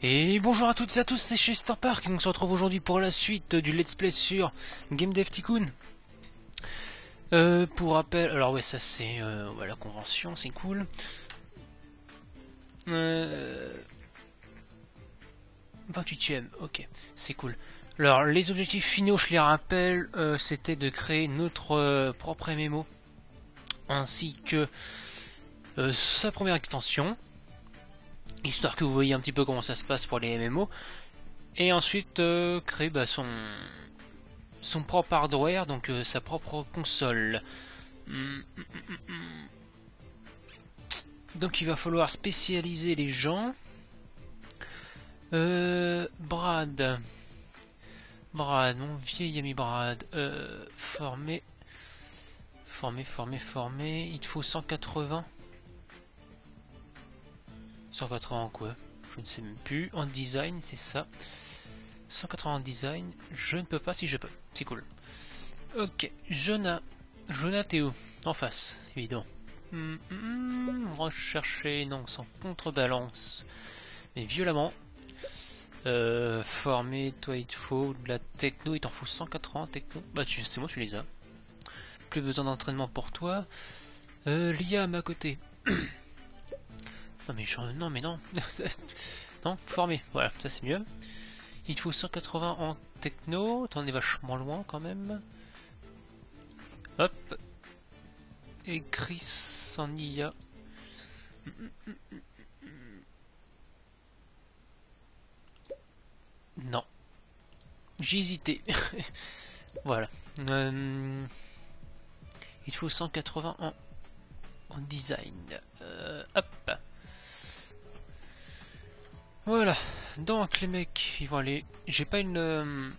Et bonjour à toutes et à tous, c'est chez Star Park et on se retrouve aujourd'hui pour la suite du Let's Play sur Game Dev Tycoon. Pour rappel, alors ouais ça c'est la convention, c'est cool. 28ème, ok, c'est cool. Alors les objectifs finaux, je les rappelle, c'était de créer notre propre MMO, ainsi que sa première extension, histoire que vous voyez un petit peu comment ça se passe pour les MMO, et ensuite créer son propre hardware, donc sa propre console. Donc il va falloir spécialiser les gens. Brad, mon vieil ami Brad, former. Il te faut 180. 180 en quoi? Je ne sais même plus. En design, c'est ça. 180 en design. Je ne peux pas si je peux. C'est cool. Ok, Jonah, t'es où? En face, évidemment. Rechercher, non, sans contrebalance. Mais violemment. Former, toi il te faut de la techno, il t'en faut 180 techno. Bah c'est bon, tu les as. Plus besoin d'entraînement pour toi. Liam à côté. Non mais non mais non. Non, former, voilà, ça c'est mieux. Il te faut 180 en techno, t'en es vachement loin quand même. Hop. Et Chris en IA. Non. J'ai hésité. Voilà. Il faut 180 en design. Hop. Voilà. Donc les mecs, ils vont aller. J'ai pas une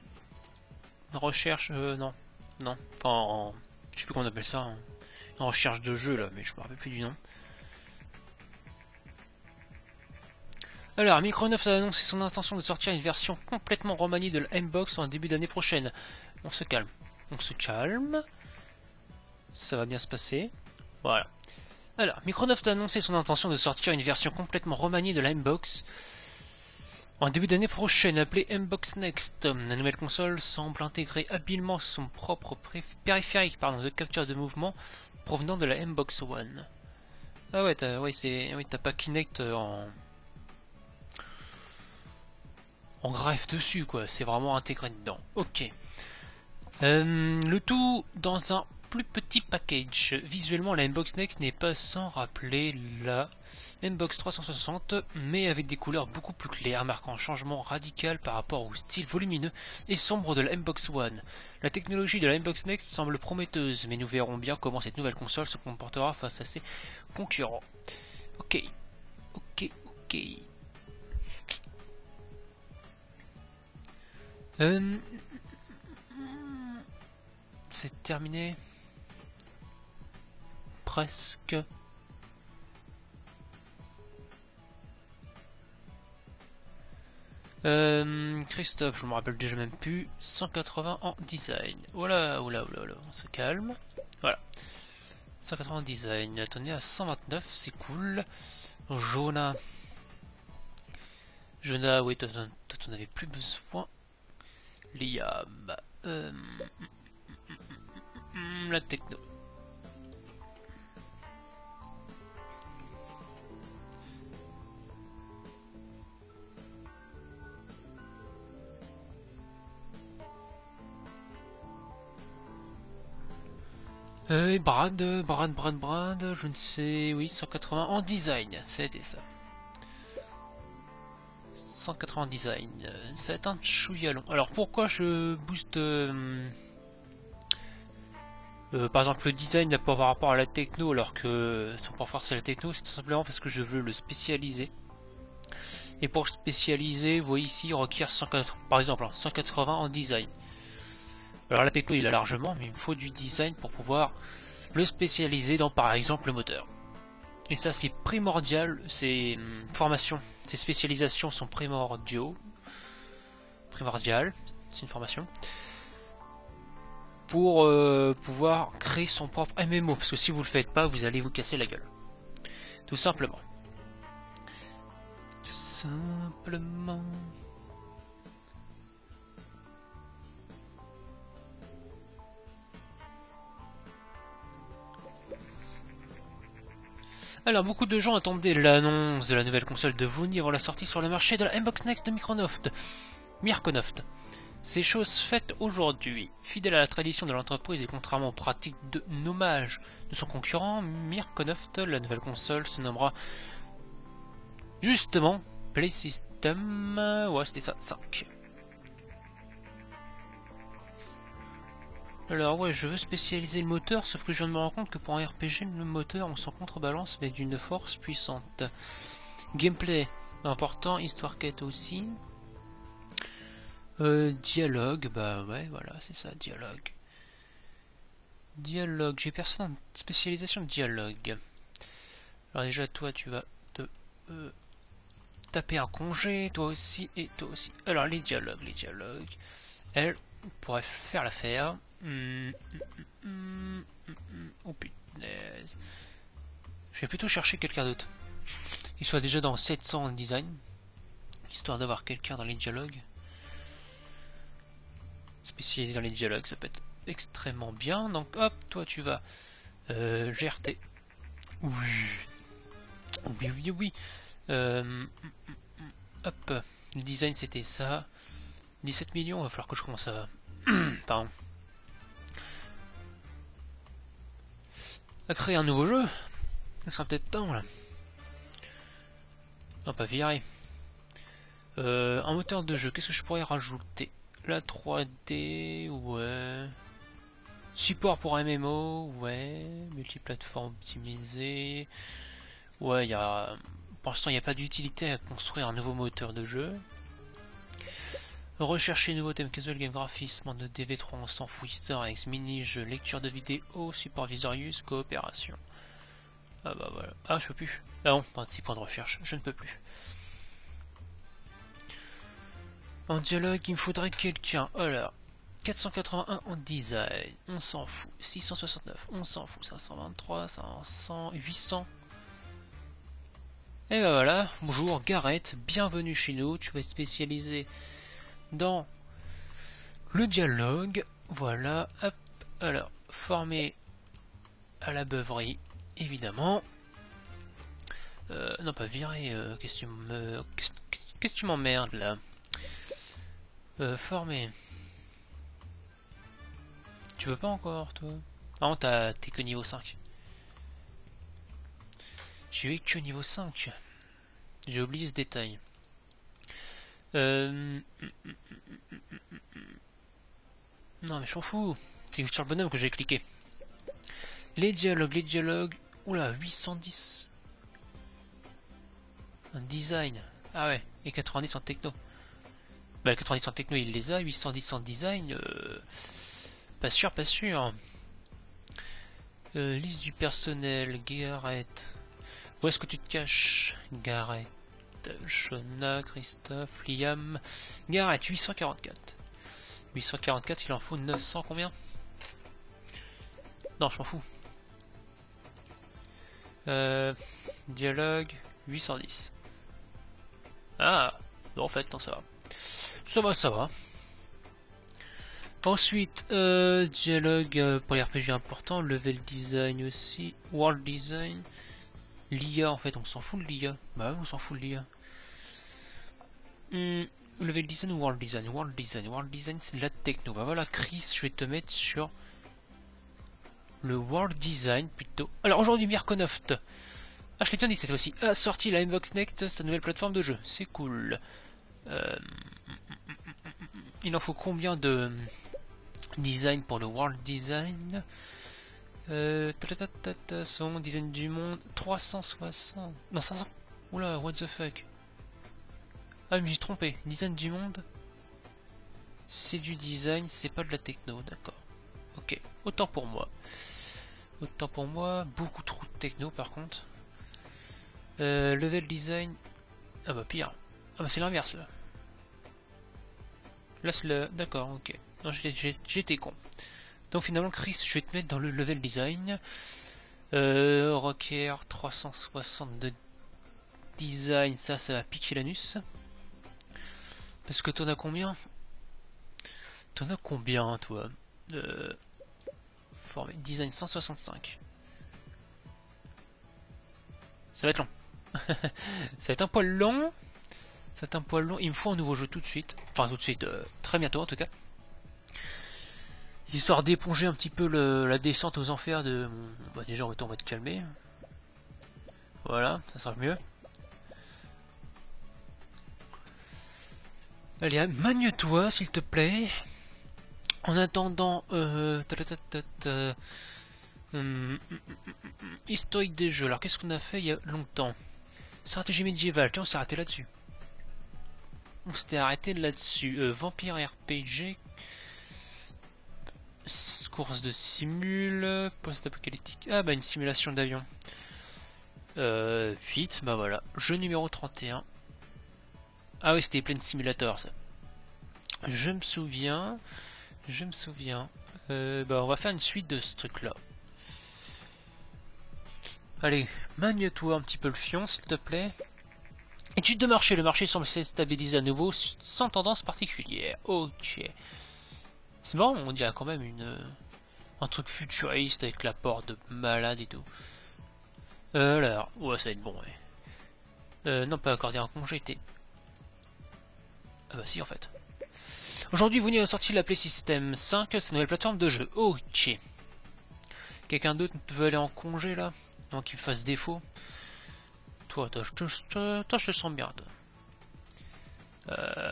recherche. Non. Non. Enfin, je sais plus comment on appelle ça. Hein. Une recherche de jeu là, mais je me rappelle plus du nom. Alors, Microsoft a annoncé son intention de sortir une version complètement remaniée de la M-Box en début d'année prochaine. On se calme. On se calme. Ça va bien se passer. Voilà. Alors, Microsoft a annoncé son intention de sortir une version complètement remaniée de la M-Box en début d'année prochaine, appelée M-Box Next. La nouvelle console semble intégrer habilement son propre périphérique de capture de mouvement provenant de la M-Box One. Ah ouais, t'as pas Kinect en greffe dessus, quoi. C'est vraiment intégré dedans. Ok. Le tout dans un plus petit package. Visuellement, la M-Box Next n'est pas sans rappeler la M-Box 360, mais avec des couleurs beaucoup plus claires, marquant un changement radical par rapport au style volumineux et sombre de la M-Box One. La technologie de la M-Box Next semble prometteuse, mais nous verrons bien comment cette nouvelle console se comportera face à ses concurrents. Ok. C'est terminé. Presque. Christophe, je me rappelle déjà même plus. 180 en design. Oula, on se calme. Voilà. 180 en design. Attendez à 129, c'est cool. Jonah, oui, toi t'en avais plus besoin. Liam. La techno. Et Brad, je ne sais, oui, 180 en design, c'était ça. 180 en design, ça va être un chouïa long. Alors pourquoi je booste par exemple le design n'a pas par rapport à la techno alors que son point fort c'est la techno, c'est tout simplement parce que je veux le spécialiser. Et pour le spécialiser, vous voyez ici, il requiert 180, par exemple 180 en design. Alors la techno il a largement, mais il me faut du design pour pouvoir le spécialiser dans par exemple le moteur. Et ça c'est primordial, ces formations, ces spécialisations sont primordiales, c'est une formation, pour pouvoir créer son propre MMO, parce que si vous le faites pas, vous allez vous casser la gueule. Tout simplement. simplement. Alors, beaucoup de gens attendaient l'annonce de la nouvelle console de Vony avant la sortie sur le marché de la Xbox Next de Microsoft. C'est chose faite aujourd'hui. Fidèle à la tradition de l'entreprise et contrairement aux pratiques de nommage de son concurrent, Microsoft, la nouvelle console se nommera justement Play System. Ouais, c'était ça, 5. Alors ouais, je veux spécialiser le moteur, sauf que je viens de me rendre compte que pour un RPG, le moteur on s'en contrebalance avec d'une force puissante. Gameplay, important, histoire quête aussi. Dialogue, bah ouais, voilà, c'est ça, dialogue. Dialogue, j'ai personne en spécialisation de dialogue. Alors déjà, toi, tu vas te taper un congé, toi aussi, et toi aussi. Alors, les dialogues. Elle pourrait faire l'affaire. Oh punaise. Je vais plutôt chercher quelqu'un d'autre. Il soit déjà dans 700 en design. Histoire d'avoir quelqu'un dans les dialogues. Spécialisé dans les dialogues, ça peut être extrêmement bien. Donc hop, toi tu vas GRT. Oui. Hop, le design c'était ça. 17 millions, il va falloir que je commence à... Pardon. À créer un nouveau jeu. Ça sera peut-être temps là. Non, pas virer. Un moteur de jeu, qu'est-ce que je pourrais rajouter? La 3D, ouais. Support pour MMO, ouais. Multiplateforme optimisé. Ouais, il y a... Pour l'instant, il n'y a pas d'utilité à construire un nouveau moteur de jeu. Rechercher nouveau thème casual, game graphisme, de DV3, on s'en fout, Easter eggs, mini-jeu, lecture de vidéo, support Visorius, coopération. Ah bah voilà. Ah, je peux plus. Ah non, 26 points de recherche, je ne peux plus. En dialogue, il me faudrait quelqu'un. Alors, 481 en design, on s'en fout. 669, on s'en fout. 523, 500, 800. Et ben voilà, bonjour Gareth, bienvenue chez nous. Tu vas être spécialisé dans le dialogue. Voilà, hop. Alors, formé à la beuverie, évidemment. Non, pas virer. Qu'est-ce que tu m'emmerdes là? Formé. Tu veux pas encore, toi? Non, t'es que niveau 5. Tu es que niveau 5. J'ai oublié ce détail. Non, mais je m'en fous. C'est sur le bonhomme que j'ai cliqué. Les dialogues. Oula, 810. Un design. Ah ouais, et 90 en techno. Bah, le 90 en techno, il les a. 810 en design. Pas sûr. Liste du personnel, Gareth. Où est-ce que tu te caches, Gareth? Shona, Christophe, Liam. Gareth, 844. 844, il en faut 900 combien? Non, je m'en fous. Dialogue, 810. Ah, non, en fait, non, ça va. Ça va. Ensuite, dialogue pour les RPG importants, level design aussi, world design, l'IA en fait, on s'en fout de l'IA. Bah ouais, on s'en fout de l'IA. Level design ou world design? World design c'est de la techno. Bah voilà, Chris, je vais te mettre sur le world design plutôt. Alors aujourd'hui, Microsoft. Ah, je l'ai bien dit cette fois-ci. A sorti la Xbox Next, sa nouvelle plateforme de jeu. C'est cool. Il en faut combien de design pour le world design? Son design du monde 360. Non, 500. Oula, what the fuck. Ah, mais j'ai trompé. Design du monde, c'est du design, c'est pas de la techno, d'accord. Ok, autant pour moi. Beaucoup trop de techno par contre. Level design. Ah bah pire. Ah bah c'est l'inverse là. Là c'est le... D'accord, ok. Non, j'étais con. Donc finalement Chris, je vais te mettre dans le level design. Requiert 360 de design, ça va piquer l'anus. Parce que t'en as combien? T'en as combien, toi? Formé design 165. Ça va être long. Ça va être un poil long. Ça va être un poil long. Il me faut un nouveau jeu tout de suite. Enfin, tout de suite. Très bientôt, en tout cas. Histoire d'éponger un petit peu la descente aux enfers de... Bah déjà, on va te calmer. Voilà, ça sera mieux. Allez, magne-toi, s'il te plaît. En attendant... historique des jeux. Alors, qu'est-ce qu'on a fait il y a longtemps? Stratégie médiévale. Tiens, on s'est arrêté là-dessus. On s'était arrêté là-dessus. Vampire RPG... Course de simule, post-apocalyptique. Ah bah une simulation d'avion. 8, bah voilà. Jeu numéro 31. Ah oui, c'était Plane Simulator ça. Je me souviens. Bah on va faire une suite de ce truc là. Allez, magne-toi un petit peu le fion s'il te plaît. Étude de marché, le marché semble se stabiliser à nouveau sans tendance particulière. Ok. C'est marrant, on dirait quand même un truc futuriste avec la porte de malade et tout. Alors, ouais, ça va être bon, ouais. Non, pas accorder un congé, Ah bah si, en fait. Aujourd'hui, vous venez de sortir la Play System 5, cette nouvelle plateforme de jeu. Ok. Quelqu'un d'autre veut aller en congé, là? Non, qu'il me fasse défaut. Toi, je te sens bien, toi.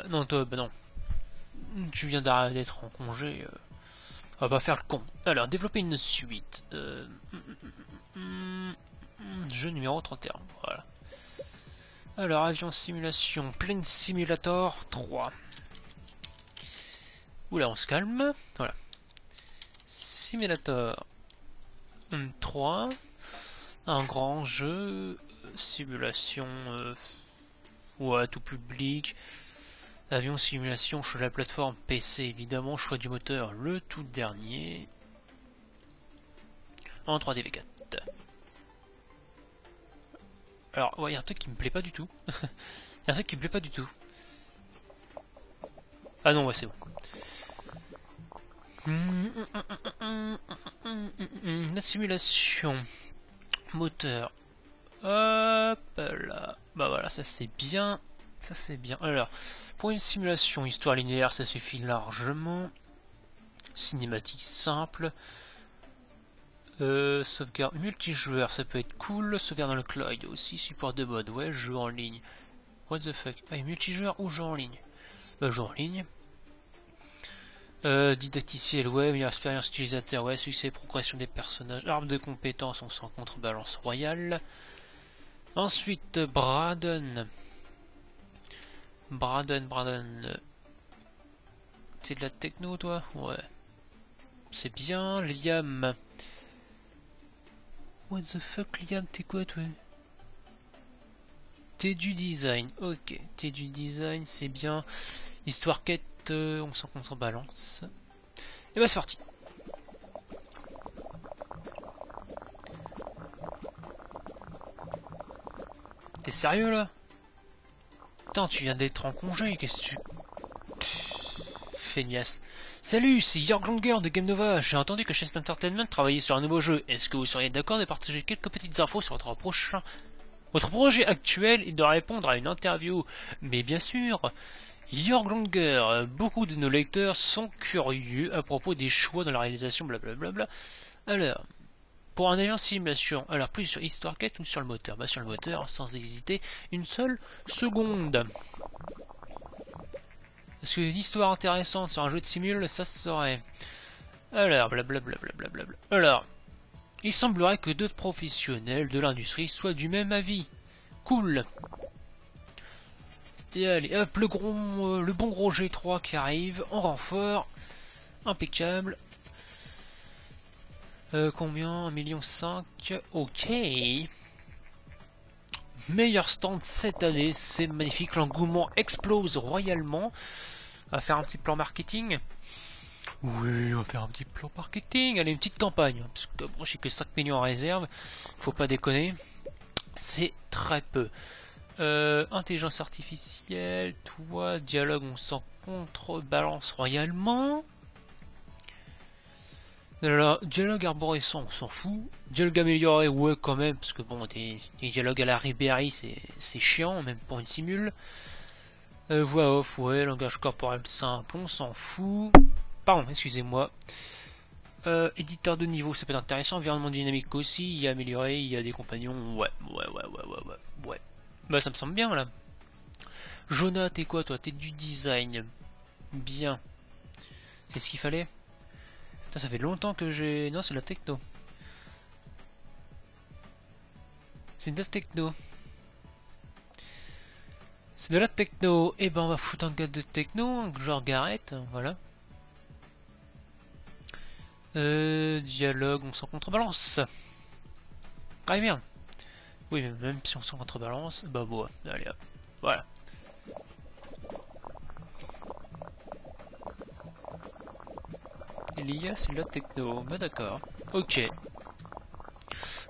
Non, toi, bah non. Tu viens d'être en congé. On va pas faire le con. Alors, développer une suite. Jeu numéro 31. Voilà. Alors, avion simulation. Plane Simulator 3. Oula, on se calme. Voilà. Simulator 3. Un grand jeu. Simulation. Ouais, tout public. Avion simulation, choix de la plateforme PC évidemment, choix du moteur, le tout dernier. En 3D V4. Alors, ouais, il y a un truc qui me plaît pas du tout. Il y a un truc qui me plaît pas du tout. Ah non, ouais, c'est bon. La simulation. Moteur. Hop là. Bah voilà, ça c'est bien. Ça c'est bien. Alors, pour une simulation histoire linéaire, ça suffit largement. Cinématique simple. Sauvegarde multijoueur, ça peut être cool. Sauvegarde dans le cloud aussi. Support de mode, ouais, jeu en ligne. What the fuck? Ah, multijoueur ou jeu en ligne? Bah, jeu en ligne. Didacticiel, ouais, meilleure expérience utilisateur, ouais, succès, progression des personnages. Arbre de compétences, on s'en contrebalance royale. Ensuite, Braden. T'es de la techno, toi? Ouais. C'est bien, Liam. What the fuck, Liam, t'es quoi, toi? T'es du design, ok. T'es du design, c'est bien. Histoire quête, on s'en contrebalance. Et bah, c'est parti. T'es sérieux, là? Putain, tu viens d'être en congé, qu'est-ce que tu... Feignasse. Salut, c'est Jörg Langer de Game Nova. J'ai entendu que Chest Entertainment travaillait sur un nouveau jeu. Est-ce que vous seriez d'accord de partager quelques petites infos sur votre projet actuel et de répondre à une interview? Mais bien sûr, Jörg Langer, beaucoup de nos lecteurs sont curieux à propos des choix dans la réalisation, blablabla. Alors, pour un avion simulation, alors plus sur Histoire Quête ou sur le moteur? Bah sur le moteur, sans hésiter une seule seconde. Parce qu'une histoire intéressante sur un jeu de simule, ça se saurait. Alors, blablabla. Alors, il semblerait que d'autres professionnels de l'industrie soient du même avis. Cool. Et allez, hop, le bon gros G3 qui arrive en renfort. Impeccable. Combien? 1,5 million. Ok. Meilleur stand cette année, c'est magnifique. L'engouement explose royalement. On va faire un petit plan marketing. Oui, on va faire un petit plan marketing. Allez, une petite campagne. Parce que bon, j'ai que 5 millions en réserve. Faut pas déconner. C'est très peu. Intelligence artificielle, toi, dialogue, on s'en contrebalance royalement. Alors, dialogue arborescent, on s'en fout. Dialogue amélioré, ouais, quand même, parce que bon, des dialogues à la Ribéry, c'est chiant, même pour une simule. Voix off, ouais, langage corporel simple, on s'en fout. Pardon, excusez-moi. Éditeur de niveau, ça peut être intéressant. Environnement dynamique aussi, il y a amélioré, il y a des compagnons, ouais. Bah, ça me semble bien, là. Jonah, t'es quoi, toi? T'es du design. Bien. C'est ce qu'il fallait? Putain, ça fait longtemps que j'ai... Non, c'est la techno. C'est de la techno. C'est de la techno. Et ben, on va foutre un gars de techno, genre Garrett, voilà. Dialogue, on s'en contrebalance. Très bien. Oui, mais même si on s'en contrebalance, bah bon, allez hop. Voilà. L'IA, c'est de la techno. Bah d'accord. Ok.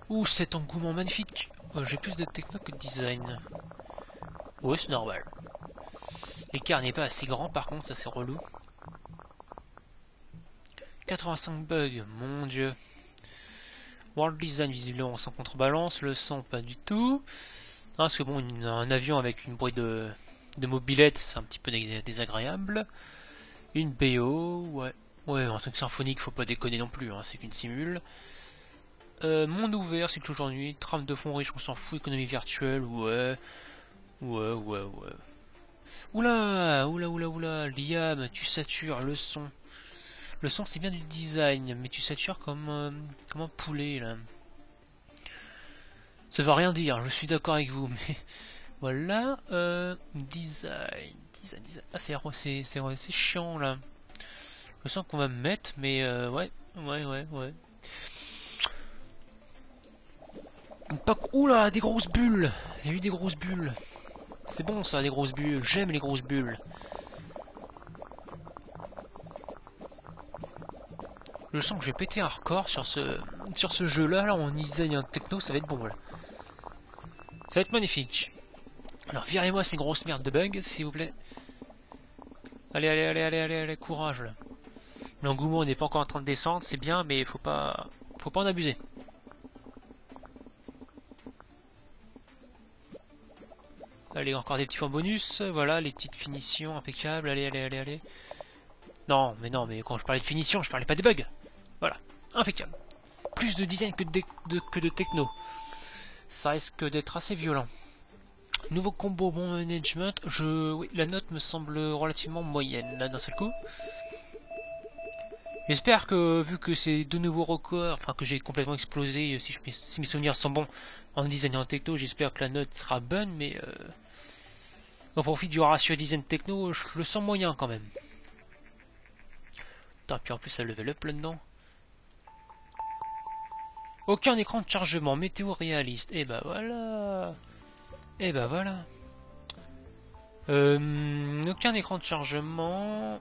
Ouh, cet engouement magnifique. J'ai plus de techno que de design. Ouais, c'est normal. L'écart n'est pas assez grand, par contre, ça c'est relou. 85 bugs, mon dieu. World design, visiblement, on s'en contrebalance. Le son, pas du tout. Non, parce que bon, un avion avec une bruit de mobilette, c'est un petit peu désagréable. Une BO, ouais. Ouais, un truc symphonique, faut pas déconner non plus, hein, c'est qu'une simule. Monde ouvert, cycle aujourd'hui, trame de fond riche, on s'en fout, économie virtuelle, ouais. Ouais. Oula, Liam, tu satures le son. Le son, c'est bien du design, mais tu satures comme un poulet, là. Ça veut rien dire, je suis d'accord avec vous, mais... Voilà, design. Ah, c'est chiant, là. Je sens qu'on va me mettre, mais ouais. Oula, des grosses bulles. Il y a eu des grosses bulles. C'est bon ça, les grosses bulles. J'aime les grosses bulles. Je sens que j'ai pété un record sur ce jeu-là. Là, en design et en techno, ça va être bon. Voilà. Ça va être magnifique. Alors, virez-moi ces grosses merdes de bugs, s'il vous plaît. Allez, courage là. L'engouement n'est pas encore en train de descendre, c'est bien, mais faut pas en abuser. Allez, encore des petits points bonus, voilà, les petites finitions impeccables, allez. Non, mais quand je parlais de finition, je parlais pas des bugs. Voilà, impeccable. Plus de design que de techno. Ça risque d'être assez violent. Nouveau combo, bon management, oui, la note me semble relativement moyenne, là, d'un seul coup. J'espère que, vu que c'est de nouveaux records, enfin que j'ai complètement explosé, si mes souvenirs sont bons, en design et en techno, j'espère que la note sera bonne, mais au profit du ratio design techno, je le sens moyen quand même. Putain, puis en plus ça level up là-dedans. Aucun écran de chargement, météo réaliste, et bah voilà. Aucun écran de chargement.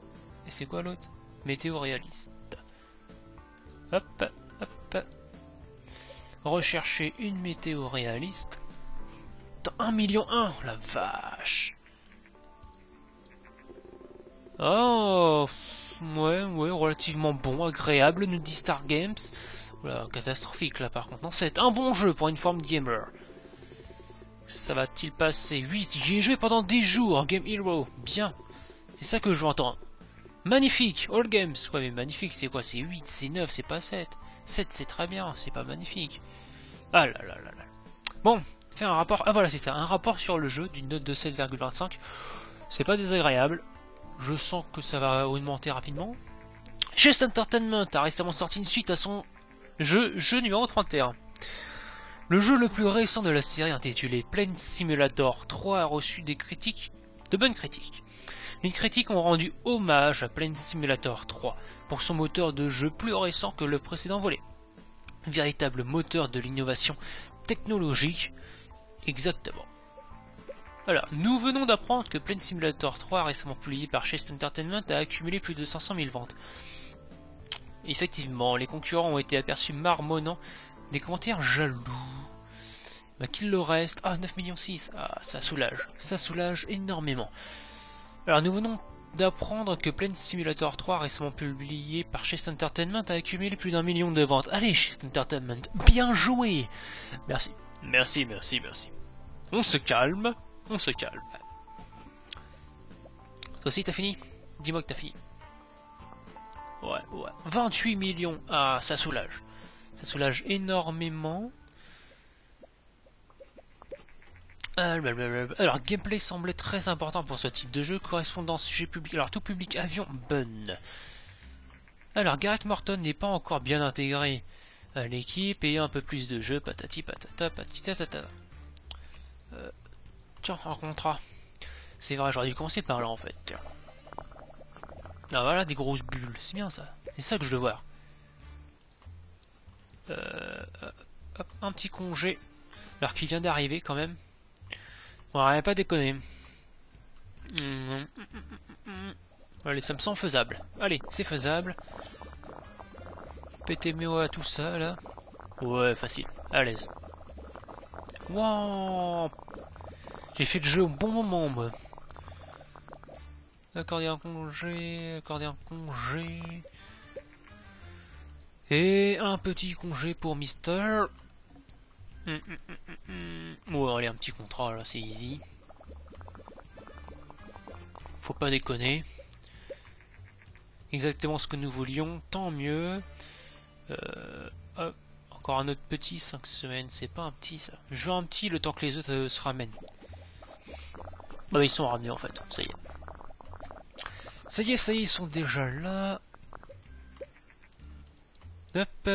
Et c'est quoi l'autre? Météo réaliste. Hop. Rechercher une météo réaliste. 1 million 1, la vache. Oh, ouais, relativement bon, agréable, nous dit Star Games. Voilà, catastrophique là par contre. Non, c'est un bon jeu pour une forme gamer. Ça va-t-il passer? 8, j'y ai joué pendant 10 jours, Game Hero, bien. C'est ça que je veux entendre. Magnifique, All Games. Ouais, mais magnifique, c'est quoi? C'est 8, c'est 9, c'est pas 7. 7, c'est très bien, c'est pas magnifique. Ah là. Bon, faire un rapport. Ah voilà, c'est ça, un rapport sur le jeu d'une note de 7,25. C'est pas désagréable. Je sens que ça va augmenter rapidement. Chest Entertainment a récemment sorti une suite à son jeu numéro 31. Le jeu le plus récent de la série, intitulé Plane Simulator 3, a reçu de bonnes critiques. Les critiques ont rendu hommage à Plane Simulator 3 pour son moteur de jeu plus récent que le précédent volet. Véritable moteur de l'innovation technologique, exactement. Alors, nous venons d'apprendre que Plane Simulator 3, récemment publié par Chest Entertainment, a accumulé plus de 500 000 ventes. Effectivement, les concurrents ont été aperçus marmonnant des commentaires jaloux. Bah qu'il le reste. Ah, 9 millions 6. Ah, ça soulage énormément. Alors nous venons d'apprendre que Plane Simulator 3, récemment publié par Chess Entertainment, a accumulé plus d'1 million de ventes. Allez, Chess Entertainment, bien joué. Merci. Merci. On se calme. Toi aussi t'as fini? Dis-moi que t'as fini. Ouais. 28 millions. Ah, ça soulage. Ça soulage énormément. Alors, gameplay semblait très important pour ce type de jeu, correspondant au sujet public. Alors, tout public avion, bonne. Alors, Garrett Morton n'est pas encore bien intégré à l'équipe et un peu plus de jeu, patati patata, patata. Tiens, un contrat. C'est vrai, j'aurais dû commencer par là en fait. Tiens. Ah voilà, des grosses bulles, c'est bien ça. C'est ça que je veux voir. Hop, un petit congé. Alors qu'il vient d'arriver quand même. On n'aurait pas déconné. Allez, ça me semble faisable. Allez, c'est faisable. PTMO à tout ça, là. Ouais, facile. À l'aise. Wow. J'ai fait le jeu au bon moment, moi. Accorder un congé. Et un petit congé pour Mister. Bon, allez, un petit contrat, là, c'est easy. Faut pas déconner. Exactement ce que nous voulions, tant mieux. Hop, encore un autre petit, 5 semaines, c'est pas un petit ça. Je veux un petit le temps que les autres se ramènent. Bah ils sont ramenés en fait, ça y est. Ça y est, ils sont déjà là. Hop.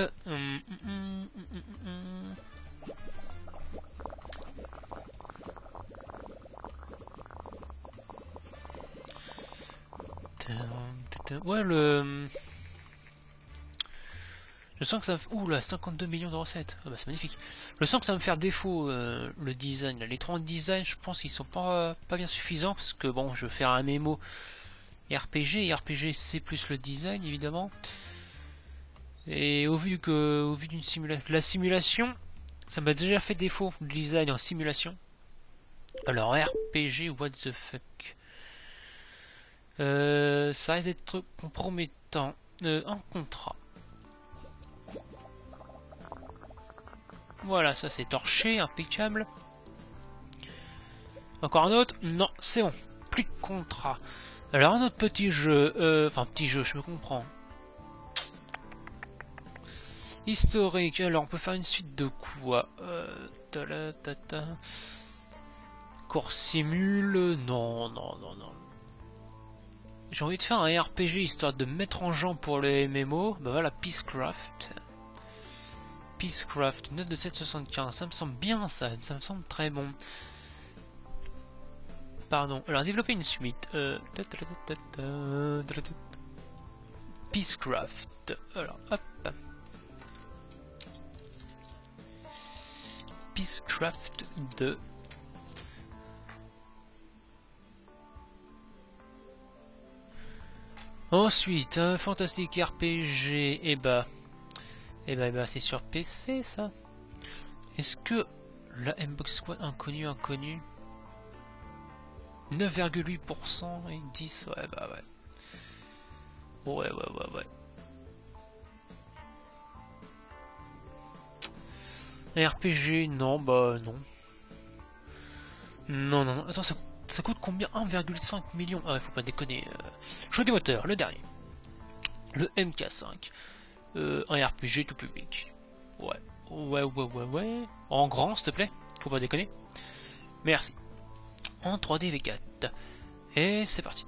Ouais, je sens que ça me... Ouh là, 52 millions de recettes. Ah bah c'est magnifique. Je sens que ça va me faire défaut le design. Là. Les 30 designs, je pense qu'ils sont pas bien suffisants. Parce que bon, je vais faire un mémo RPG. Et RPG, c'est plus le design, évidemment. Et au vu d'une la simulation, ça m'a déjà fait défaut le design en simulation. Alors RPG, what the fuck. Ça risque d'être compromettant. Un contrat. Voilà, ça c'est torché, impeccable. Encore un autre? Non, c'est bon. Plus de contrat. Alors un autre petit jeu. Enfin, petit jeu, je me comprends. Historique. Alors on peut faire une suite de quoi? Course simule. Non. J'ai envie de faire un RPG histoire de mettre en jambe pour les MMO. Bah voilà, Peacecraft. Peacecraft, une note de 7,75. Ça me semble bien ça me semble très bon. Pardon, alors développer une suite. Peacecraft. Alors hop. Peacecraft 2. Ensuite, un fantastique RPG, et bah, c'est sur PC ça. Est-ce que la Mbox Squad inconnu 9,8% et 10, ouais bah ouais. Un RPG, non, bah non. Non. Attends, ça coûte combien? 1,5 million. Ah ouais, faut pas déconner. Choix du moteur, le dernier. Le MK5. Un RPG tout public. Ouais. En grand, s'il te plaît. Faut pas déconner. Merci. En 3D V4. Et c'est parti.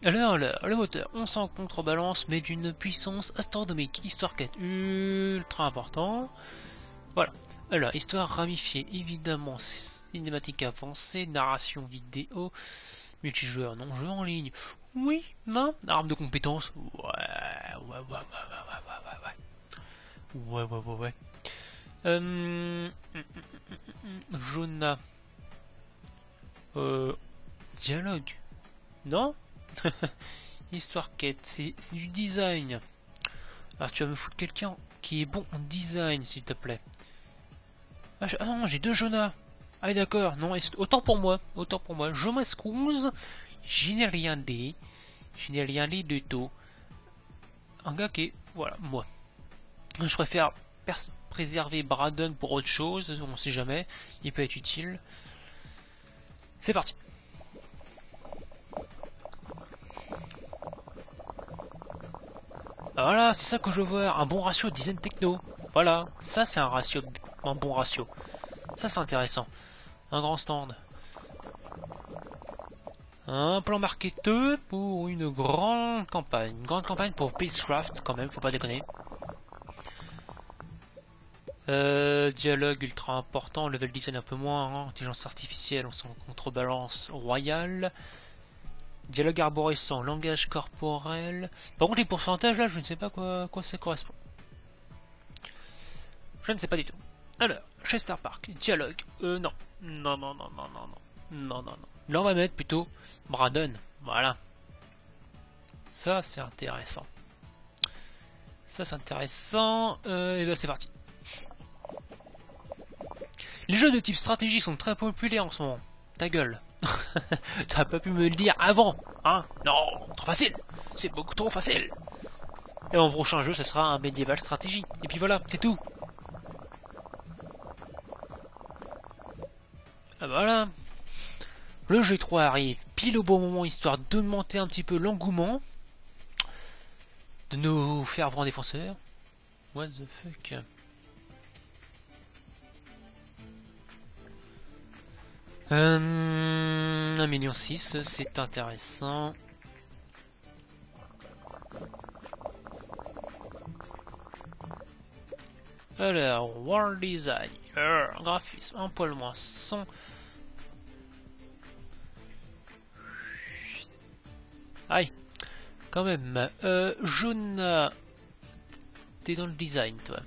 Alors, le moteur, on s'en contrebalance, mais d'une puissance astronomique. Histoire 4, ultra important. Voilà. Alors, histoire ramifiée, évidemment, cinématique avancée, narration vidéo, multijoueur, non, jeu en ligne. Oui, non, arme de compétences. Ouais. Jonah. Dialogue. Non. Histoire quête, c'est du design. Alors tu vas me foutre quelqu'un qui est bon en design, s'il te plaît. Ah non, j'ai 2 Jonah. Ah d'accord, non, autant pour moi, je m'excuse, je n'ai rien dit, du tout. Un gars qui est, voilà, moi. Je préfère préserver Braden pour autre chose, on sait jamais, il peut être utile. C'est parti. Voilà, c'est ça que je veux voir, un bon ratio design techno. Voilà, ça c'est un bon ratio. Ça c'est intéressant. Un grand stand. Un plan marketeur pour une grande campagne. Une grande campagne pour Spacecraft quand même, faut pas déconner. Dialogue ultra important, level design un peu moins, hein. Intelligence artificielle, on s'en contrebalance royale. Dialogue arborescent, langage corporel. Par contre les pourcentages là, je ne sais pas quoi ça correspond. Je ne sais pas du tout. Alors, Chester Park, dialogue. Non. Non. Là on va mettre plutôt Braden. Voilà. Ça c'est intéressant. Et ben c'est parti. Les jeux de type stratégie sont très populaires en ce moment. Ta gueule. T'as pas pu me le dire avant, hein? Non, trop facile. C'est beaucoup trop facile. Et mon prochain jeu, ce sera un médiéval stratégie. Et puis voilà, c'est tout. Ah bah voilà. Le G3 arrive pile au bon moment, histoire d'augmenter un petit peu l'engouement. De nous faire voir défenseurs. What the fuck? 1,6 million, c'est intéressant. Alors, World Design, graphisme, un poil moins, son. Aïe, quand même. Jonah, t'es dans le design, toi.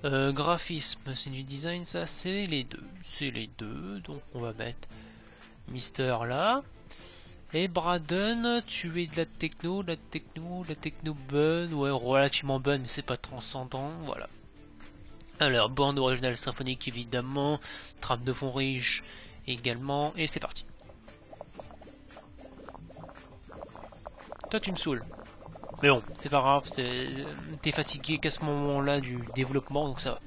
Graphisme, c'est du design, ça, c'est les deux. Donc on va mettre Mister là. Et Braden, tu es de la techno bonne, ouais, relativement bonne, mais c'est pas transcendant, voilà. Alors, bande originale symphonique évidemment, trame de fond riche également, et c'est parti. Toi tu me saoules. Mais bon, c'est pas grave, t'es fatigué qu'à ce moment-là du développement, donc ça va.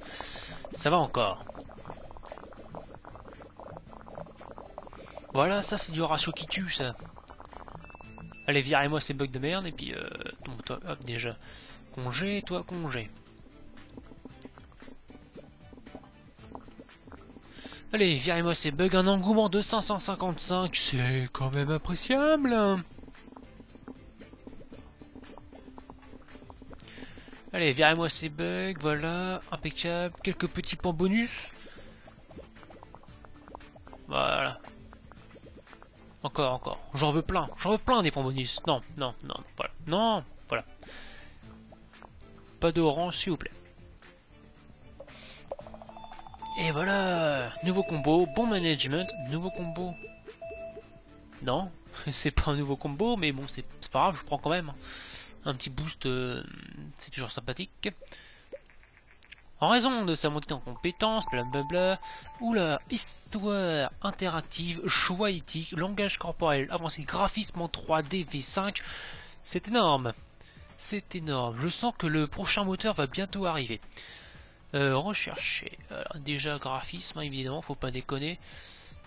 Ça va encore. Voilà, ça c'est du ratio qui tue, ça. Allez, virez-moi ces bugs de merde, et puis... donc toi, hop, déjà. Congé, toi, congé. Allez, virez-moi ces bugs, un engouement de 555, c'est quand même appréciable. Allez, virez-moi ces bugs, voilà, impeccable. Quelques petits points bonus. Voilà. Encore. J'en veux plein des points bonus. Non, voilà. Non, voilà. Pas d'orange, s'il vous plaît. Et voilà, nouveau combo, bon management, nouveau combo. Non, c'est pas un nouveau combo, mais bon, c'est pas grave, je prends quand même. Un petit boost, c'est toujours sympathique. En raison de sa montée en compétences, blablabla, oula, histoire interactive, choix éthique, langage corporel, avancé, graphisme en 3D V5, c'est énorme. C'est énorme. Je sens que le prochain moteur va bientôt arriver. Rechercher. Alors, déjà graphisme, évidemment, faut pas déconner.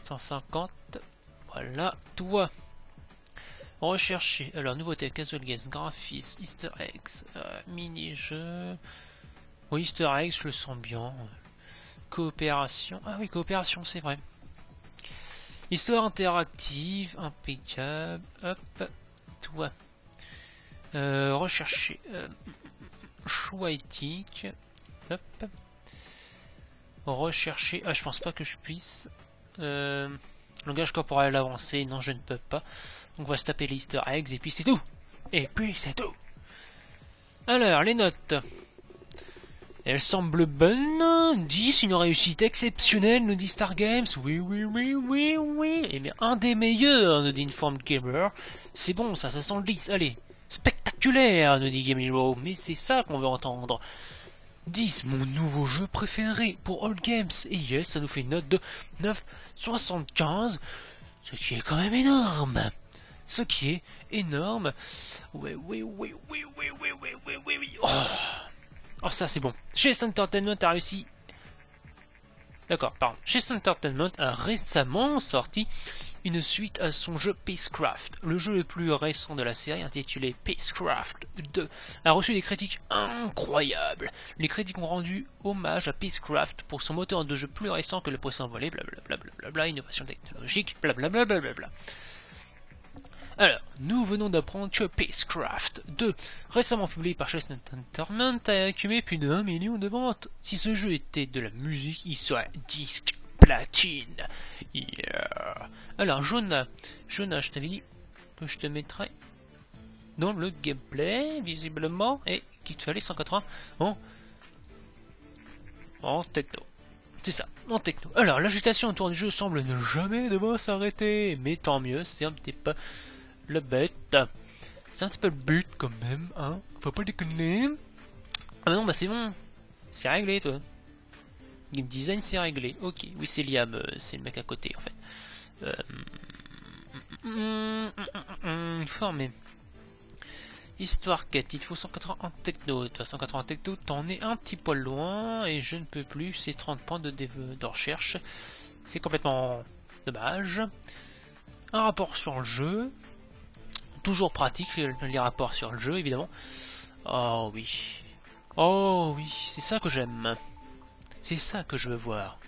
150. Voilà, toi. Rechercher. Alors, nouveauté, casual games, graphisme, easter eggs, mini-jeu. Oui, easter eggs, je le sens bien. Coopération. Ah oui, coopération, c'est vrai. Histoire interactive, impeccable. Hop, toi. Rechercher. Choix éthique. Hop. Rechercher. Ah, je pense pas que je puisse. Langage corporel avancé. Non, je ne peux pas. Donc, on va se taper les easter eggs et puis c'est tout. Alors, les notes. Elles semblent bonnes. 10, une réussite exceptionnelle, nous dit Star Games. Oui. Et bien, un des meilleurs, nous dit Informed Gamer. C'est bon, ça sent le 10. Allez, Spectaculaire, nous dit Gamero, mais c'est ça qu'on veut entendre. 10, mon nouveau jeu préféré pour All Games. Et yes, ça nous fait une note de 9,75, ce qui est quand même énorme. Ce qui est énorme. Oui. Oh, ça c'est bon. Chess Entertainment a réussi. D'accord, pardon. Chess Entertainment a récemment sorti une suite à son jeu Peacecraft. Le jeu le plus récent de la série, intitulé Peacecraft 2, a reçu des critiques incroyables. Les critiques ont rendu hommage à Peacecraft pour son moteur de jeu plus récent que le précédent volet, blablabla, innovation technologique, blablabla. Alors, nous venons d'apprendre que Peacecraft 2, récemment publié par Chess Entertainment, a accumulé plus de 1 million de ventes. Si ce jeu était de la musique, il serait disque platine. Yeah. Alors, Jonah, je t'avais dit que je te mettrais dans le gameplay, visiblement, et qu'il te fallait 180 en techno. C'est ça, en techno. Alors, l'agitation autour du jeu semble ne jamais devoir s'arrêter, mais tant mieux, c'est un petit peu le bête. C'est un petit peu le but quand même, hein. Faut pas déconner. Ah non, bah c'est bon. C'est réglé, toi. Game design, c'est réglé. Ok, oui, c'est Liam, c'est le mec à côté, en fait. Formé. Histoire quête, il faut 180 en techno. Toi, 180 en techno, t'en es un petit poil loin, et je ne peux plus, c'est 30 points de recherche. C'est complètement dommage. Un rapport sur le jeu. Toujours pratique, les rapports sur le jeu, évidemment. Oh oui, c'est ça que j'aime. C'est ça que je veux voir.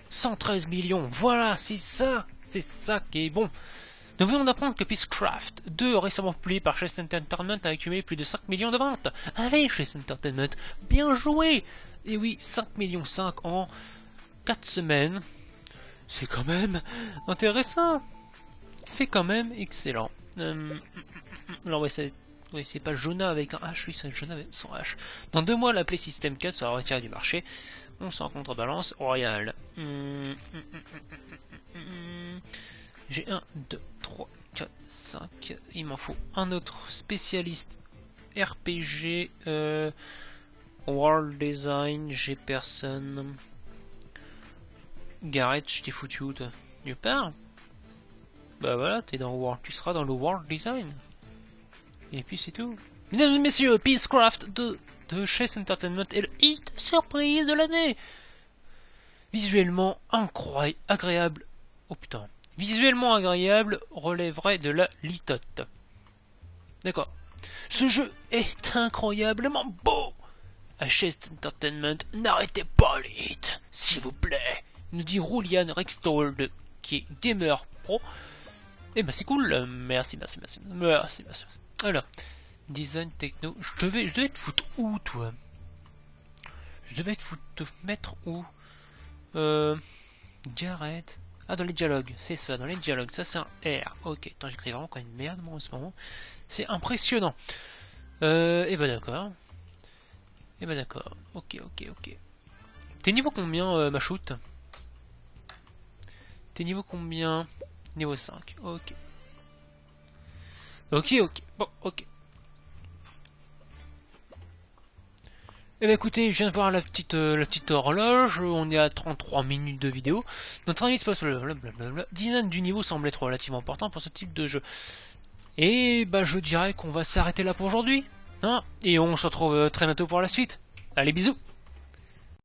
113 millions, voilà, c'est ça qui est bon. Nous venons d'apprendre que Peacecraft 2, récemment publié par Chess Entertainment, a accumulé plus de 5 millions de ventes. Allez, Chess Entertainment, bien joué. Et oui, 5 millions 5 en 4 semaines. C'est quand même intéressant. C'est quand même excellent. Alors ouais, c'est pas Jonah avec un H, oui, c'est Jonah sans H. Dans 2 mois, la Play System 4 sera retirée du marché. On s'en contrebalance royal. J'ai 1, 2, 3, 4, 5. Il m'en faut un autre spécialiste RPG, World Design, j'ai personne. Gareth, je t'ai foutu où toi? Tu pars? Bah voilà, t'es dans World, tu seras dans le World Design. Et puis c'est tout. Mesdames et messieurs, Peacecraft 2 de Chess Entertainment est le hit surprise de l'année. Visuellement incroyable, agréable. Oh putain. Visuellement agréable relèverait de la litote. D'accord. Ce jeu est incroyablement beau. À Chess Entertainment, n'arrêtez pas les hits, s'il vous plaît. Nous dit Roulian Rextold, qui est gamer pro. Eh ben c'est cool, merci. Alors, design techno, je devais te foutre où, toi? Je devais te mettre où? Gareth. Ah, dans les dialogues, c'est ça, dans les dialogues, ça c'est un R. Ok, attends, j'écris vraiment comme une merde, moi, en ce moment. C'est impressionnant. Eh ben d'accord. Ok. T'es niveau combien, ma shoot? T'es niveau combien? Niveau 5, ok. Bon, ok. Eh bien écoutez, je viens de voir la petite horloge, on est à 33 minutes de vidéo. Notre analyse passe le design du niveau semble être relativement important pour ce type de jeu. Et bah je dirais qu'on va s'arrêter là pour aujourd'hui. Hein, et on se retrouve très bientôt pour la suite. Allez, bisous!